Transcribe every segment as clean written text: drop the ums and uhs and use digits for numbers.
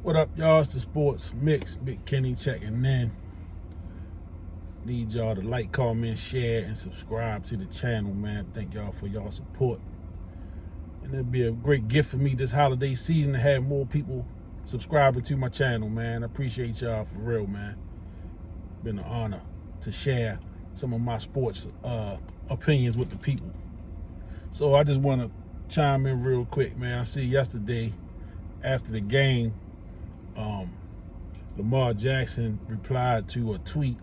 What up, y'all? It's the Sports Mix. Big Kenny checking in. Need y'all to like, comment, share, and subscribe to the channel, man. Thank y'all for y'all support. And it'll be a great gift for me this holiday season to have more people subscribing to my channel, man. I appreciate y'all for real, man. Been an honor to share some of my sports opinions with the people. So I just want to chime in real quick, man. I see yesterday after the game, Lamar Jackson replied to a tweet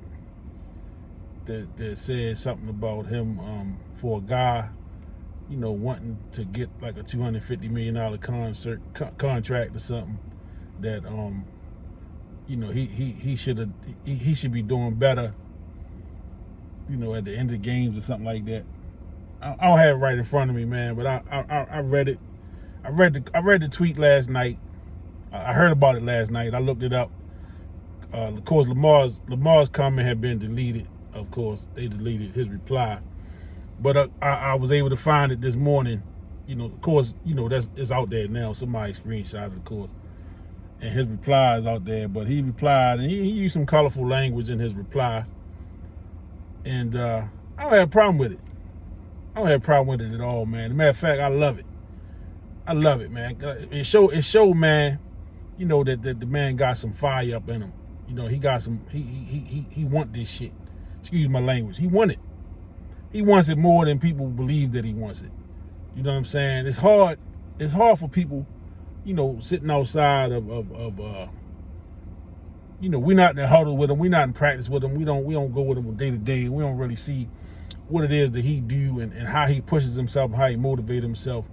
that said something about him for a guy, wanting to get like a $250 million contract or something, that he should be doing better, at the end of games or something like that. I don't have it right in front of me, man, but I read it. I read the tweet last night. I heard about it last night. I looked it up. Of course, Lamar's comment had been deleted. Of course, they deleted his reply. But I was able to find it this morning. Of course, it's out there now. Somebody screenshot it, of course. And his reply is out there. But he replied, and he used some colorful language in his reply. And I don't have a problem with it. I don't have a problem with it at all, man. As a matter of fact, I love it. I love it, man. It showed, man, that the man got some fire up in him. He got some, he want this shit. Excuse my language. He want it. He wants it more than people believe that he wants it. You know what I'm saying? It's hard for people, sitting outside of we're not in the huddle with him. We're not in practice with him. We don't go with him day to day. We don't really see what it is that he do and how he pushes himself, how he motivates himself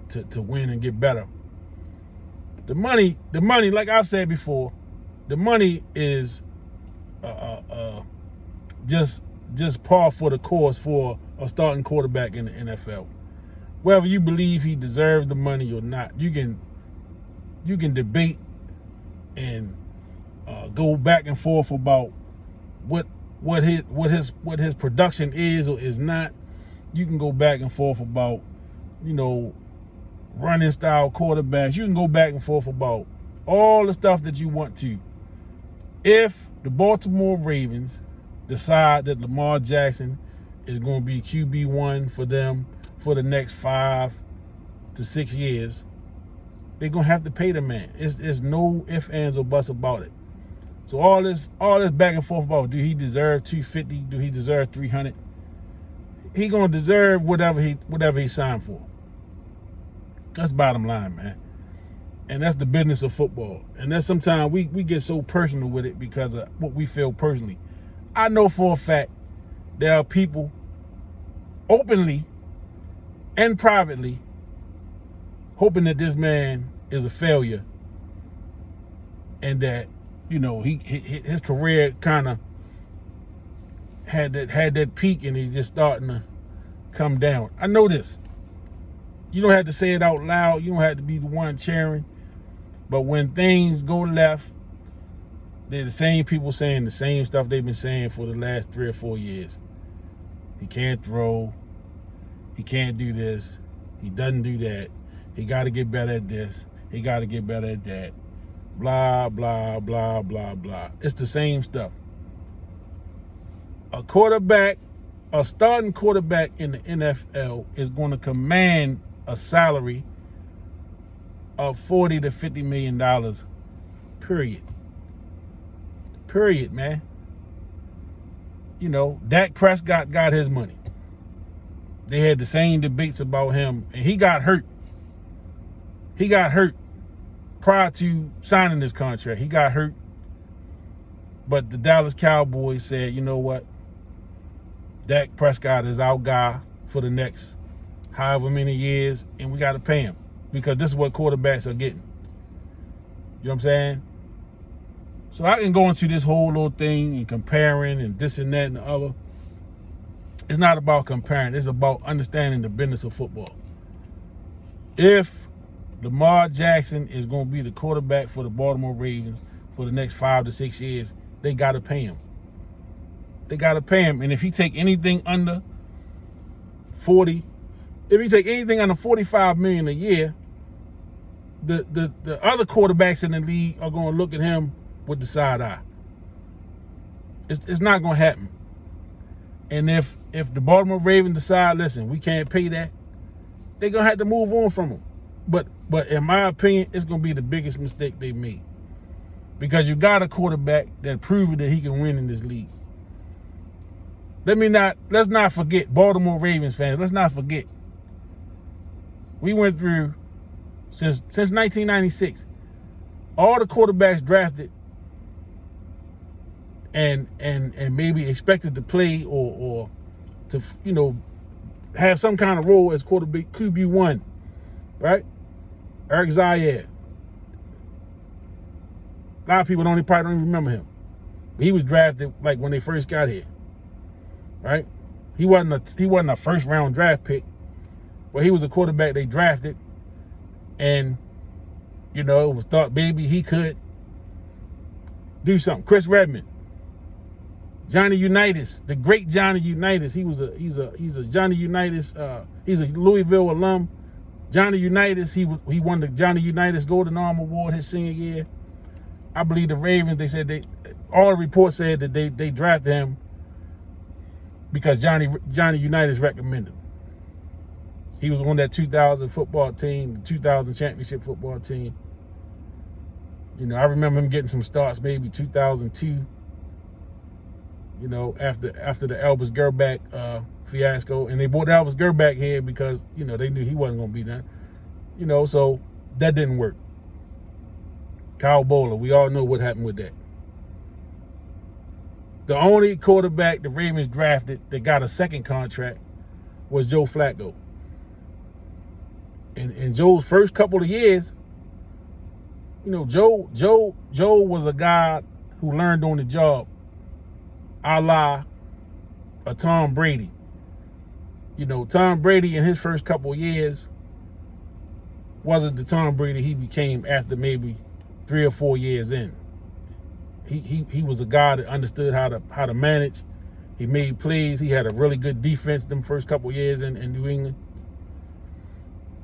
to win and get better. The money, like I've said before, the money is just par for the course for a starting quarterback in the NFL. Whether you believe he deserves the money or not, you can debate and go back and forth about what his production is or is not. You can go back and forth about running style quarterbacks. You can go back and forth about all the stuff that you want to. If the Baltimore Ravens decide that Lamar Jackson is going to be QB1 for them for the next 5 to 6 years, they're going to have to pay the man. It's no ifs, ands, or buts about it. So all this back and forth about, do he deserve 250? Do he deserve 300? He going to deserve whatever he signed for. That's bottom line, man. And that's the business of football. And that's sometimes we get so personal with it because of what we feel personally. I know for a fact there are people openly and privately hoping that this man is a failure and that, his career kind of had that peak and he's just starting to come down. I know this. You don't have to say it out loud. You don't have to be the one cheering. But when things go left, they're the same people saying the same stuff they've been saying for the last 3 or 4 years. He can't throw. He can't do this. He doesn't do that. He got to get better at this. He got to get better at that. Blah, blah, blah, blah, blah. It's the same stuff. A starting quarterback in the NFL is going to command a salary of $40 to $50 million, period, man. Dak Prescott got his money. They had the same debates about him, and he got hurt. He got hurt prior to signing this contract. He got hurt, but the Dallas Cowboys said, you know what? Dak Prescott is our guy for the next however many years, and we got to pay him because this is what quarterbacks are getting. You know what I'm saying? So I can go into this whole little thing and comparing and this and that and the other. It's not about comparing. It's about understanding the business of football. If Lamar Jackson is going to be the quarterback for the Baltimore Ravens for the next 5 to 6 years, they got to pay him. They got to pay him. And if he take anything under 40, if he take anything under $45 million a year, the other quarterbacks in the league are going to look at him with the side eye. It's not going to happen. And if the Baltimore Ravens decide, listen, we can't pay that, they're going to have to move on from him. But in my opinion, it's going to be the biggest mistake they made. Because you got a quarterback that proved that he can win in this league. Let's not forget, Baltimore Ravens fans, let's not forget. We went through, since 1996, all the quarterbacks drafted and maybe expected to play or to, have some kind of role as quarterback, QB1, right? Eric Zaire. A lot of people probably don't even remember him. But he was drafted like when they first got here, right? He wasn't a first round draft pick, but he was a quarterback they drafted, and it was thought maybe he could do something. Chris Redman, Johnny Unitas, the great Johnny Unitas. He's a Johnny Unitas. He's a Louisville alum. Johnny Unitas. He won the Johnny Unitas Golden Arm Award his senior year. I believe the Ravens, they said all the reports said that they drafted him because Johnny Unitas recommended him. He was on that 2000 football team, the 2000 championship football team. I remember him getting some starts maybe 2002, after the Elvis Gerback fiasco. And they brought Elvis Gerback here because, they knew he wasn't going to be done. So that didn't work. Kyle Bowler, we all know what happened with that. The only quarterback the Ravens drafted that got a second contract was Joe Flacco. In Joe's first couple of years, Joe was a guy who learned on the job, a la a Tom Brady. Tom Brady in his first couple of years wasn't the Tom Brady he became after maybe 3 or 4 years in. He was a guy that understood how to manage. He made plays. He had a really good defense them first couple of years in New England.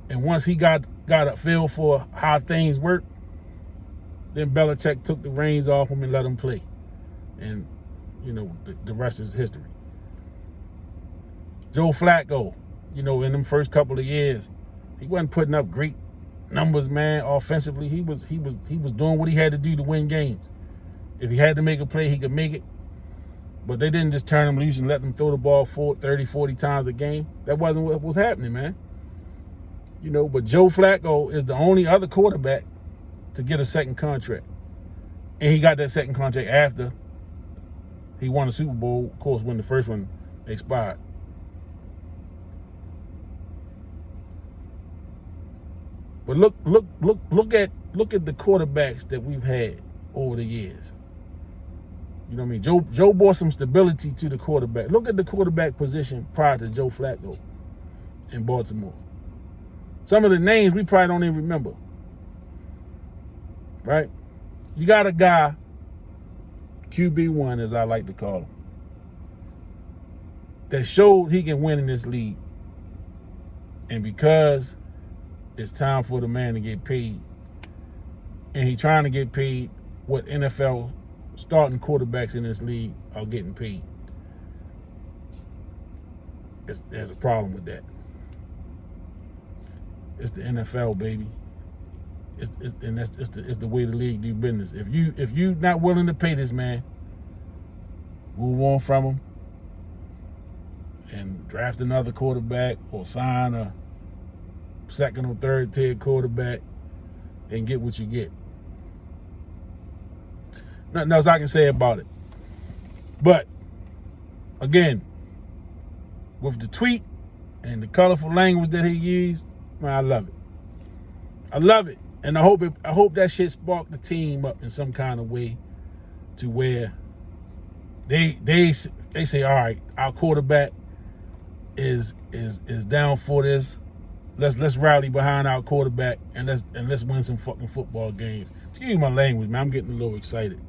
And once he got a feel for how things work, then Belichick took the reins off him and let him play. And, the rest is history. Joe Flacco, in them first couple of years, he wasn't putting up great numbers, man. Offensively, he was doing what he had to do to win games. If he had to make a play, he could make it. But they didn't just turn him loose and let him throw the ball 30, 40 times a game. That wasn't what was happening, man. But Joe Flacco is the only other quarterback to get a second contract. And he got that second contract after he won the Super Bowl, of course, when the first one expired. But look at the quarterbacks that we've had over the years. Joe brought some stability to the quarterback. Look at the quarterback position prior to Joe Flacco in Baltimore. Some of the names we probably don't even remember. Right? You got a guy, QB1 as I like to call him, that showed he can win in this league. And because it's time for the man to get paid, and he's trying to get paid what NFL starting quarterbacks in this league are getting paid. There's a problem with that. It's the NFL, baby. It's the way the league do business. If you not willing to pay this man, move on from him and draft another quarterback or sign a second or third tier quarterback and get what you get. Nothing else I can say about it. But again, with the tweet and the colorful language that he used, man, I love it. I love it. And I hope that shit sparked the team up in some kind of way to where they say, all right, our quarterback is down for this. Let's rally behind our quarterback and let's win some fucking football games. Excuse my language, man. I'm getting a little excited.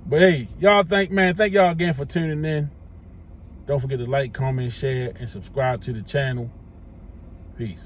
But hey, thank y'all again for tuning in. Don't forget to like, comment, share, and subscribe to the channel. Peace.